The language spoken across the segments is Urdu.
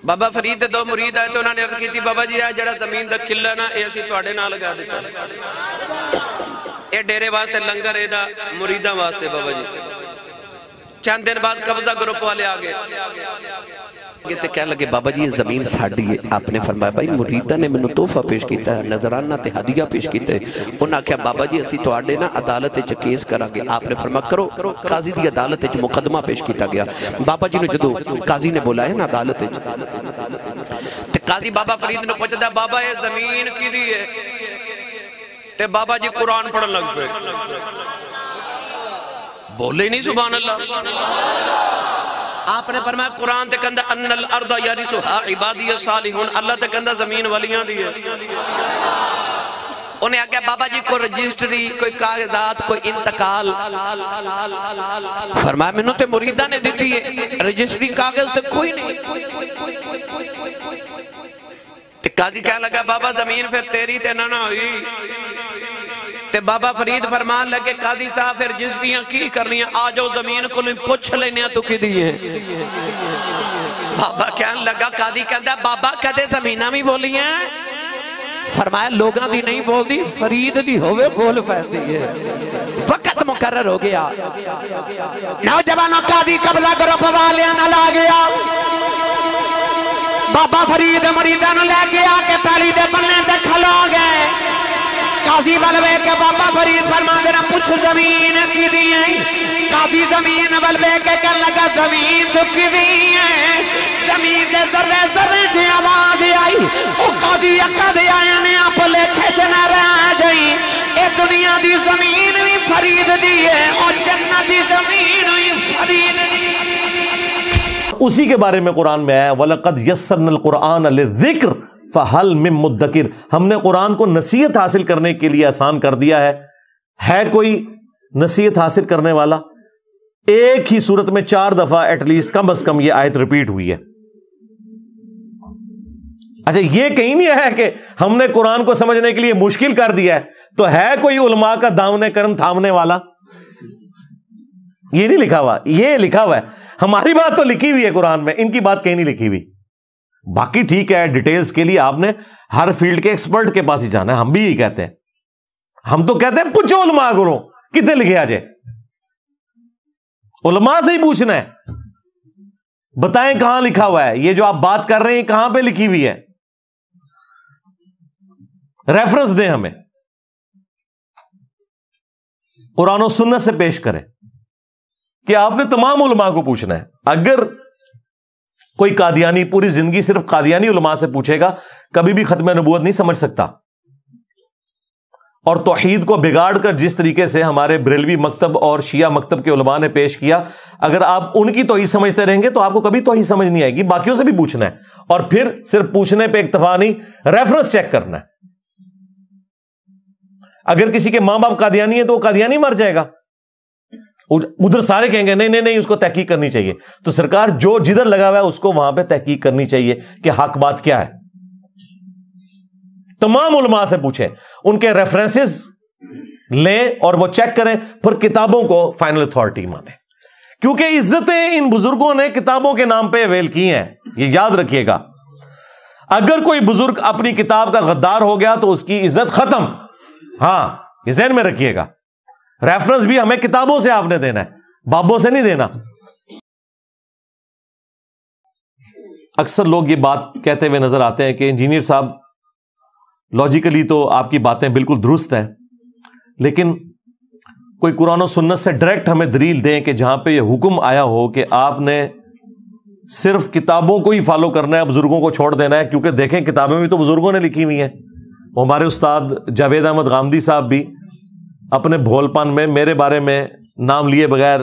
بابا فرید دے دو مرید آئے تو انہوں نے عرض کی تھی بابا جی آئے جڑا زمین دا کھلا نا اے اسی توڑے نہ لگا دیتا اے ڈیرے واسطے لنگر اے دا مریداں واسطے بابا جی چند دن بعد قبضہ گروپ والے آگے یہ تے کہنے لگے بابا جی یہ زمین ساڑھی ہے. آپ نے فرمایا بھائی مریدہ نے منو تحفہ پیش کیتا ہے نظرانہ تے ہدیہ پیش کیتا ہے. انہاں کہا بابا جی اسی تو آڑے نا عدالت اچھ کیس کرا گے. آپ نے فرمایا کرو. قاضی دی عدالت اچھ مقدمہ پیش کیتا گیا. بابا جی نے جدو قاضی نے بولا ہے نا عدالت اچھ تے قاضی بابا فرید نے پوچھتا ہے بابا یہ زمین کی دی ہے تے بابا جی قرآن پڑھن لگ پہ بولے نہیں سبحان اللہ. آپ نے فرمایا قرآن تے کہندہ ان الارض یرثھا عبادی الصالحون اللہ تے کہندہ زمین ولیاں دی ہے. انہیں آگیا بابا جی کوئی رجسٹری کوئی کاغذات کوئی انتقال فرمایا میں نے تے مریدہ نے دیتی ہے رجسٹری کاغذ تے کوئی نہیں. تے قاضی کہنے لگا بابا زمین پھر تیری تے نہ ہوئی. تے بابا فرید فرمان لگے قاضی صاحب پھر رجسٹریاں کی کرنیاں آجو زمین کو نہیں پوچھ لینے تو کی دیئے. بابا کہنے لگا قاضی کہندہ بابا کہتے زمینہ بھی بولی ہیں فرمایا لوگاں دی نہیں بول دی فرید دی ہوئے بول پہن دی ہے. وقت مقرر ہو گیا نوجوانوں قاضی قبضہ گروپ والیاں نہ لا گیا. بابا فرید مریدہ نہ لے گیا کہ پہلی دے بننے دے کھلو گئے. قاضی بلوے کے بابا فرید فرما دینا پوچھ زمین کی دی ہیں. قاضی زمین بلوے کے کر لگا زمین تو کی دی ہیں. زمین دے ذرے ذرے چھے آواز آئی او قاضی اکا دے آیا نے آپ لے کھچنا رہ جائی. اے دنیا دی زمین بھی فرید دی ہے اور جنت دی زمین بھی فرید دی ہے. اسی کے بارے میں قرآن میں آیا وَلَقَدْ يَسَّرْنَا الْقُرْآنَ لِلذِّكْرِ فَهَلْ مِن مُدَّكِرٍ. ہم نے قرآن کو نصیحت حاصل کرنے کے لیے آسان کر دیا ہے کوئی نصیحت حاصل کرنے والا؟ ایک ہی صورت میں 4 دفعہ ایٹ لیسٹ کم از کم یہ آیت ریپیٹ ہوئی ہے. اچھا یہ کہیں نہیں ہے کہ ہم نے قرآن کو سمجھنے کے لیے مشکل کر دیا ہے تو ہے کوئی علماء کا دامن کرم تھامنے والا؟ یہ نہیں لکھا ہوا. یہ لکھا ہوا ہے ہماری بات تو لکھی ہوئی ہے قرآن میں ان کی بات کہیں نہیں لکھی ہوئی. باقی ٹھیک ہے ڈیٹیلز کے لیے آپ نے ہر فیلڈ کے ایکسپرٹ کے پاس ہی جانا ہے. ہم بھی یہی کہتے ہیں. ہم تو کہتے ہیں پوچھو علماء کو کتنے لکھے آ جائے. علماء سے ہی پوچھنا ہے بتائیں کہاں لکھا ہوا ہے یہ جو آپ بات کر رہے ہیں کہاں پہ لکھی ہوئی ہے. ریفرنس دیں ہمیں قرآن و سنت سے پیش کریں کہ آپ نے تمام علماء کو پوچھنا ہے. اگر کوئی قادیانی پوری زندگی صرف قادیانی علماء سے پوچھے گا کبھی بھی ختم نبوت نہیں سمجھ سکتا. اور توحید کو بگاڑ کر جس طریقے سے ہمارے بریلوی مکتب اور شیعہ مکتب کے علماء نے پیش کیا اگر آپ ان کی توحید سمجھتے رہیں گے تو آپ کو کبھی توحید سمجھ نہیں آئے گی. باقیوں سے بھی پوچھنا ہے اور پھر صرف پوچھنے پہ اکتفا نہیں ریفرنس چیک کرنا ہے. اگر کسی کے ماں باپ قادیانی ہے تو وہ قادیانی مر جائے گا. ادھر سارے کہیں گے نہیں اس کو تحقیق کرنی چاہیے. تو سرکار جو جدھر لگا ہوا ہے اس کو وہاں پہ تحقیق کرنی چاہیے کہ حق بات کیا ہے. تمام علماء سے پوچھیں ان کے ریفرنسز لیں اور وہ چیک کریں پھر کتابوں کو فائنل اتھارٹی مانیں کیونکہ عزتیں ان بزرگوں نے کتابوں کے نام پہ اویل کی ہیں. یہ یاد رکھیے گا اگر کوئی بزرگ اپنی کتاب کا غدار ہو گیا تو اس کی عزت ختم. ہاں یہ ذہن میں رکھیے گا. ریفرنس بھی ہمیں کتابوں سے آپ نے دینا ہے بابوں سے نہیں دینا. اکثر لوگ یہ بات کہتے ہوئے نظر آتے ہیں کہ انجینئر صاحب لاجیکلی تو آپ کی باتیں بالکل درست ہیں لیکن کوئی قرآن و سنت سے ڈائریکٹ ہمیں دلیل دیں کہ جہاں پہ یہ حکم آیا ہو کہ آپ نے صرف کتابوں کو ہی فالو کرنا ہے بزرگوں کو چھوڑ دینا ہے. کیونکہ دیکھیں کتابیں بھی تو بزرگوں نے لکھی ہوئی ہیں. ہمارے استاد جاوید احمد غامدی صاحب بھی اپنے بھول پن میں میرے بارے میں نام لیے بغیر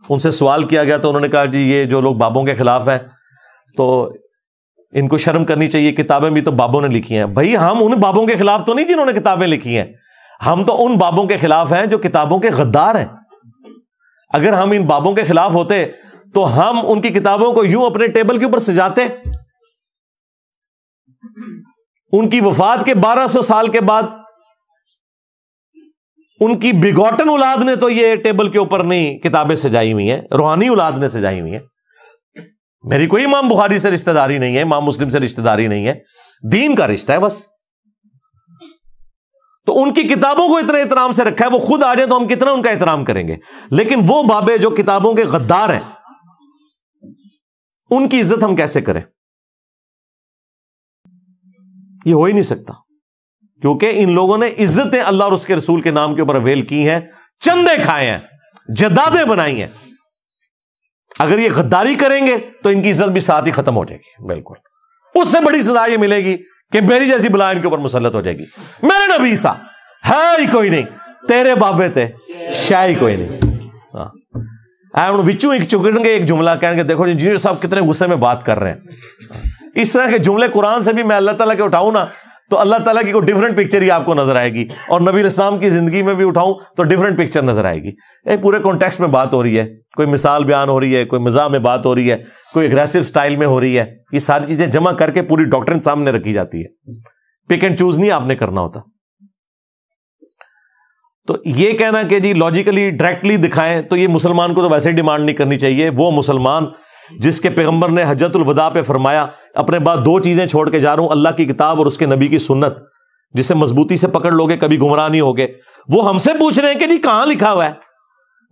ان سے سوال کیا گیا تو انہوں نے کہا جی یہ جو لوگ بابوں کے خلاف ہیں تو ان کو شرم کرنی چاہیے کتابیں بھی تو بابوں نے لکھی ہیں. بھائی ہم ان بابوں کے خلاف تو نہیں جنہوں نے کتابیں لکھی ہیں ہم تو ان بابوں کے خلاف ہیں جو کتابوں کے غدار ہیں. اگر ہم ان بابوں کے خلاف ہوتے تو ہم ان کی کتابوں کو یوں اپنے ٹیبل کے اوپر سجاتے. ان کی وفات کے 1200 سال کے بعد ان کی بگوٹن اولاد نے تو یہ ٹیبل کے اوپر نہیں کتابیں سجائی ہوئی ہیں روحانی اولاد نے سجائی ہوئی ہیں. میری کوئی امام بخاری سے رشتہ داری نہیں ہے، امام مسلم سے رشتہ داری نہیں ہے، دین کا رشتہ ہے بس. تو ان کی کتابوں کو اتنے احترام سے رکھا ہے، وہ خود آ جائے تو ہم کتنا ان کا احترام کریں گے. لیکن وہ بابے جو کتابوں کے غدار ہیں، ان کی عزت ہم کیسے کریں؟ یہ ہو ہی نہیں سکتا، کیونکہ ان لوگوں نے عزتیں اللہ اور اس کے رسول کے نام کے اوپر اویل کی ہیں، چندے کھائے ہیں، جدادیں بنائی ہیں. اگر یہ غداری کریں گے تو ان کی عزت بھی ساتھ ہی ختم ہو جائے گی. بالکل اس سے بڑی سزا یہ ملے گی کہ میری جیسی بلا ان کے اوپر مسلط ہو جائے گی. میرے نبی عیسیٰ ہے ہی کوئی نہیں، تیرے بابے تھے شاہ ہی کوئی نہیں. وچوں ایک چکن گے ایک جملہ کہیں گے دیکھو انجینئر صاحب کتنے غصے میں بات کر رہے ہیں. اس طرح کے جملے قرآن سے بھی میں اللہ تعالیٰ کے اٹھاؤں نا تو اللہ تعالیٰ کی کوئی ڈفرنٹ پکچر ہی آپ کو نظر آئے گی، اور نبی الاسلام کی زندگی میں بھی اٹھاؤں تو ڈفرنٹ پکچر نظر آئے گی. ایک پورے کانٹیکسٹ میں بات ہو رہی ہے، کوئی مثال بیان ہو رہی ہے، کوئی مزاح میں بات ہو رہی ہے، کوئی اگریسو سٹائل میں ہو رہی ہے. یہ ساری چیزیں جمع کر کے پوری ڈاکٹرن سامنے رکھی جاتی ہے. پک اینڈ چوز نہیں آپ نے کرنا ہوتا. تو یہ کہنا کہ جی لاجیکلی ڈائریکٹلی دکھائیں، تو یہ مسلمان کو تو ویسے ہی ڈیمانڈ نہیں کرنی چاہیے. وہ مسلمان جس کے پیغمبر نے حجۃ الوداع پہ فرمایا اپنے بعد 2 چیزیں چھوڑ کے جا رہا ہوں، اللہ کی کتاب اور اس کے نبی کی سنت، جسے مضبوطی سے پکڑ لوگے کبھی گمراہ نہیں ہوگے. وہ ہم سے پوچھ رہے ہیں کہ جی کہاں لکھا ہوا ہے؟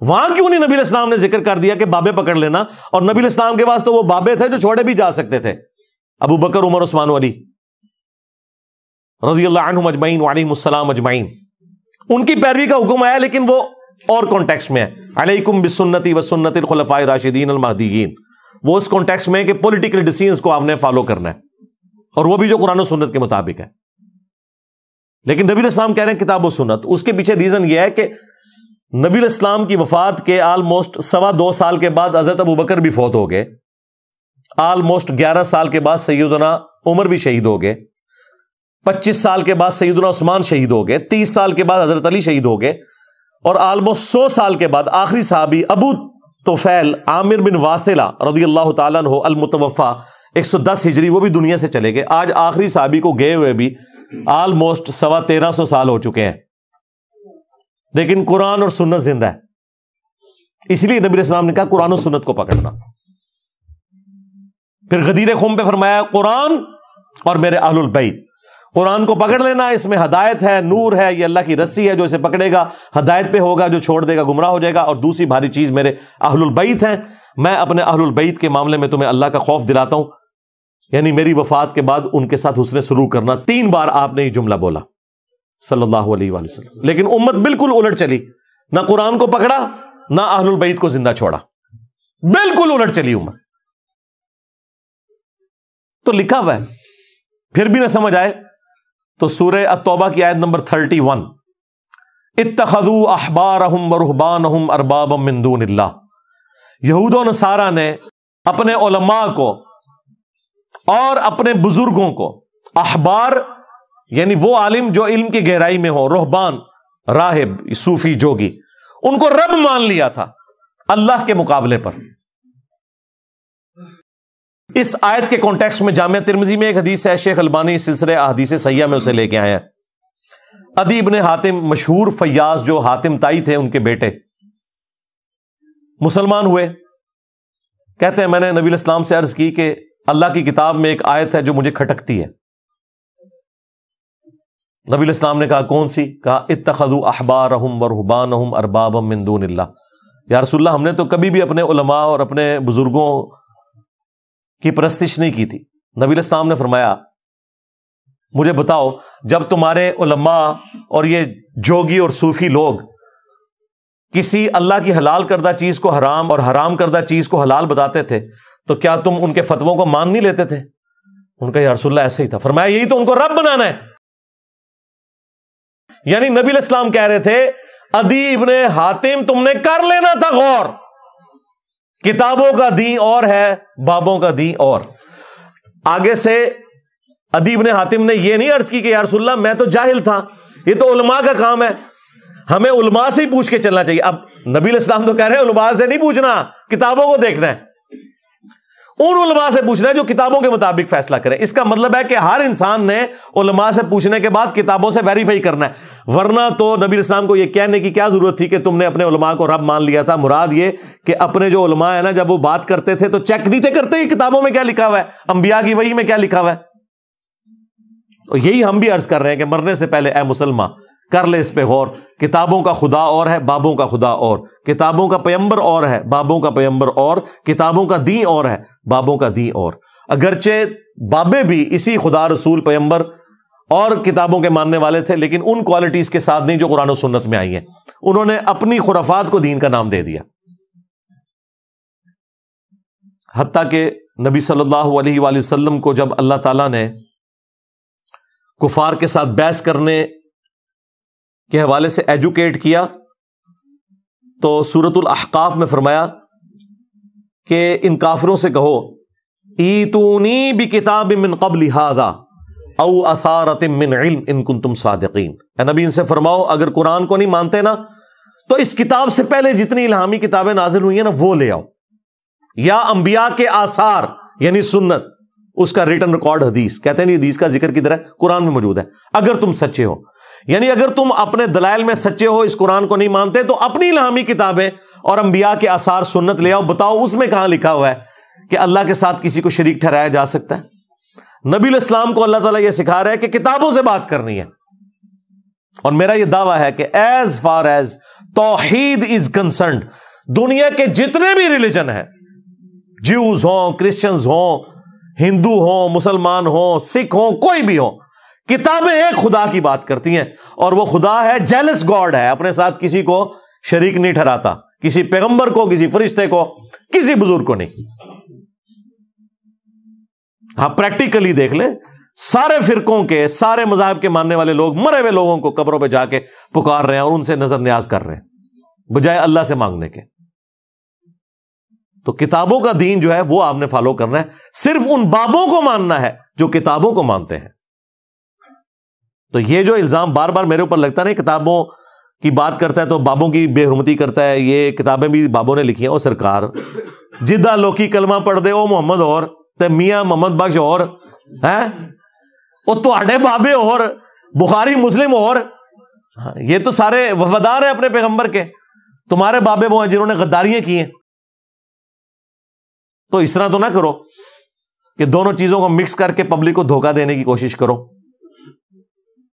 وہاں کیوں نہیں نبی علیہ السلام نے ذکر کر دیا کہ بابے پکڑ لینا؟ اور نبی علیہ السلام کے پاس تو وہ بابے تھے جو چھوڑے بھی جا سکتے تھے، ابو بکر، عمر، عثمان و علی رضی اللہ عنہم اجمعین وعلیہم السلام اجمعین. ان کی پیروی کا حکم آیا، لیکن وہ اور کانٹیکسٹ میں ہے. علیکم بسنتی وسنت الخلفاء الراشدین المہدیین. وہ اس کانٹیکسٹ میں ہے کہ پولیٹیکل ڈیسیژنز کو آپ نے فالو کرنا ہے، اور وہ بھی جو قرآن و سنت کے مطابق ہے. لیکن نبی علیہ السلام کہہ رہے ہیں کتاب و سنت. اس کے پیچھے ریزن یہ ہے کہ نبی علیہ السلام کی وفات کے آلموسٹ 2.25 سال کے بعد حضرت ابو بکر بھی فوت ہو گئے. آلموسٹ 11 سال کے بعد سیدنا عمر بھی شہید ہو گئے. 25 سال کے بعد سیدنا عثمان شہید ہو گئے. 30 سال کے بعد حضرت علی شہید ہو گئے. اور آلموسٹ 100 سال کے بعد آخری صحابی ابو طفیل عامر بن واثلہ رضی اللہ تعالیٰ عنہ المتوفا 110 ہجری، وہ بھی دنیا سے چلے گئے. آج آخری صحابی کو گئے ہوئے بھی آلموسٹ 1350 سال ہو چکے ہیں. لیکن قرآن اور سنت زندہ ہے. اس لیے نبی علیہ السلام نے کہا قرآن و سنت کو پکڑنا. پھر غدیر خم پہ فرمایا قرآن اور میرے اہل البیت. قرآن کو پکڑ لینا، اس میں ہدایت ہے، نور ہے، یہ اللہ کی رسی ہے، جو اسے پکڑے گا ہدایت پہ ہوگا، جو چھوڑ دے گا گمراہ ہو جائے گا. اور دوسری بھاری چیز میرے اہل البیت ہیں. میں اپنے اہل البیت کے معاملے میں تمہیں اللہ کا خوف دلاتا ہوں، یعنی میری وفات کے بعد ان کے ساتھ حسن سلوک کرنا. 3 بار آپ نے یہ جملہ بولا صلی اللہ علیہ وآلہ وسلم. لیکن امت بالکل الٹ چلی، نہ قرآن کو پکڑا نہ اہل البیت کو زندہ چھوڑا، بالکل الٹ چلی امت. تو لکھا ہوا ہے، پھر بھی نہ سمجھ آئے تو سورہ التوبہ کی آیت نمبر 31، اتخذوا احبارہم ورہبانہم اربابا من دون اللہ. یہود و نصارہ نے اپنے علماء کو اور اپنے بزرگوں کو، احبار یعنی وہ عالم جو علم کی گہرائی میں ہو، رہبان راہب صوفی جوگی، ان کو رب مان لیا تھا اللہ کے مقابلے پر. اس آیت کے کانٹیکسٹ میں جامعہ ترمذی میں ایک حدیث ہے، شیخ البانی سلسلہ احادیث صحیحہ میں اسے لے کے آئے ہیں. عدی ابن حاتم مشہور فیاض جو حاتم تائی تھے، ان کے بیٹے مسلمان ہوئے. کہتے ہیں میں نے نبی علیہ السلام سے عرض کی کہ اللہ کی کتاب میں ایک آیت ہے جو مجھے کھٹکتی ہے. نبی علیہ السلام نے کہا کون سی؟ کہا اتخذوا احبارہم ورہبانہم اربابا من دون اللہ. یا رسول اللہ، ہم نے تو کبھی بھی اپنے علماء اور اپنے بزرگوں کی پرستش نہیں کی تھی. نبی علیہ السلام نے فرمایا مجھے بتاؤ، جب تمہارے علماء اور یہ جوگی اور صوفی لوگ کسی اللہ کی حلال کردہ چیز کو حرام اور حرام کردہ چیز کو حلال بتاتے تھے تو کیا تم ان کے فتووں کو مان نہیں لیتے تھے؟ ان کا یا رسول اللہ ایسے ہی تھا. فرمایا یہی تو ان کو رب بنانا ہے. یعنی نبی علیہ السلام کہہ رہے تھے عدی ابن حاتم تم نے کر لینا تھا غور، کتابوں کا دین اور ہے، بابوں کا دین اور. آگے سے عدی ابن حاتم نے یہ نہیں عرض کی کہ یا رسول اللہ میں تو جاہل تھا، یہ تو علماء کا کام ہے، ہمیں علماء سے ہی پوچھ کے چلنا چاہیے. اب نبی علیہ السلام تو کہہ رہے ہیں علماء سے نہیں پوچھنا، کتابوں کو دیکھنا ہے. ان علماء سے پوچھنا ہے جو کتابوں کے مطابق فیصلہ کریں. اس کا مطلب ہے کہ ہر انسان نے علماء سے پوچھنے کے بعد کتابوں سے ویریفائی کرنا ہے, ورنہ تو نبی اسلام کو یہ کہنے کی کیا ضرورت تھی کہ تم نے اپنے علماء کو رب مان لیا تھا. مراد یہ کہ اپنے جو علماء ہیں نا, جب وہ بات کرتے تھے تو چیک نہیں تھے کرتے کہ کتابوں میں کیا لکھا ہوا ہے, انبیاء کی وحی میں کیا لکھا ہوا ہے. اور یہی ہم بھی عرض کر رہے ہیں کہ مرنے سے پہلے اے مسلمان کر لے اس پہ غور. کتابوں کا خدا اور ہے, بابوں کا خدا اور. کتابوں کا پیغمبر اور ہے, بابوں کا پیغمبر اور. کتابوں کا دین اور ہے, بابوں کا دین اور. اگرچہ بابے بھی اسی خدا, رسول, پیغمبر اور کتابوں کے ماننے والے تھے, لیکن ان کوالٹیز کے ساتھ نہیں جو قرآن و سنت میں آئی ہیں. انہوں نے اپنی خرافات کو دین کا نام دے دیا. حتیٰ کہ نبی صلی اللہ علیہ وآلہ وسلم کو جب اللہ تعالیٰ نے کفار کے ساتھ بحث کرنے کے حوالے سے ایجوکیٹ کیا تو سورۃ الاحقاف میں فرمایا کہ ان کافروں سے کہو ایتونی بکتاب من قبل ھذا او اثارۃ من علم ان کنتم صادقین. اے نبی ان سے فرماؤ اگر قرآن کو نہیں مانتے نا تو اس کتاب سے پہلے جتنی الہامی کتابیں نازل ہوئی ہیں نا وہ لے آؤ, یا انبیاء کے آثار یعنی سنت, اس کا ریٹن ریکارڈ حدیث. کہتے ہیں نہیں حدیث کا ذکر کدھر ہے, قرآن میں موجود ہے. اگر تم سچے ہو, یعنی اگر تم اپنے دلائل میں سچے ہو, اس قرآن کو نہیں مانتے, تو اپنی الہامی کتابیں اور انبیاء کے آثار سنت لے آؤ. بتاؤ اس میں کہاں لکھا ہوا ہے کہ اللہ کے ساتھ کسی کو شریک ٹھہرایا جا سکتا ہے. نبی الاسلام کو اللہ تعالیٰ یہ سکھا رہا ہے کہ کتابوں سے بات کرنی ہے. اور میرا یہ دعویٰ ہے کہ ایز فار ایز توحید از کنسرنڈ, دنیا کے جتنے بھی ریلیجن ہیں, جیوز ہوں, کرسچنز ہوں, ہندو ہوں, مسلمان ہوں, سکھ ہوں, کوئی بھی ہو, کتابیں ایک خدا کی بات کرتی ہیں. اور وہ خدا ہے جیلس گاڈ ہے, اپنے ساتھ کسی کو شریک نہیں ٹھہراتا, کسی پیغمبر کو, کسی فرشتے کو, کسی بزرگ کو نہیں. ہاں پریکٹیکلی دیکھ لے, سارے فرقوں کے, سارے مذاہب کے ماننے والے لوگ مرے ہوئے لوگوں کو قبروں پہ جا کے پکار رہے ہیں اور ان سے نظر نیاز کر رہے ہیں بجائے اللہ سے مانگنے کے. تو کتابوں کا دین جو ہے وہ آپ نے فالو کرنا ہے. صرف ان بابوں کو ماننا ہے جو کتابوں کو مانتے ہیں. تو یہ جو الزام بار بار میرے اوپر لگتا ہے نا, کتابوں کی بات کرتا ہے تو بابوں کی بے حرمتی کرتا ہے, یہ کتابیں بھی بابوں نے لکھی ہیں. او سرکار جدہ لوکی کلمہ پڑھ دے او محمد اور تے میاں محمد بخش اور ہیں او تواڈے بابے اور بخاری مسلم اور, یہ تو سارے وفادار ہیں اپنے پیغمبر کے. تمہارے بابے وہ ہیں جنہوں نے غداریاں کی ہیں. تو اس طرح تو نہ کرو کہ دونوں چیزوں کو مکس کر کے پبلک کو دھوکہ دینے کی کوشش کرو.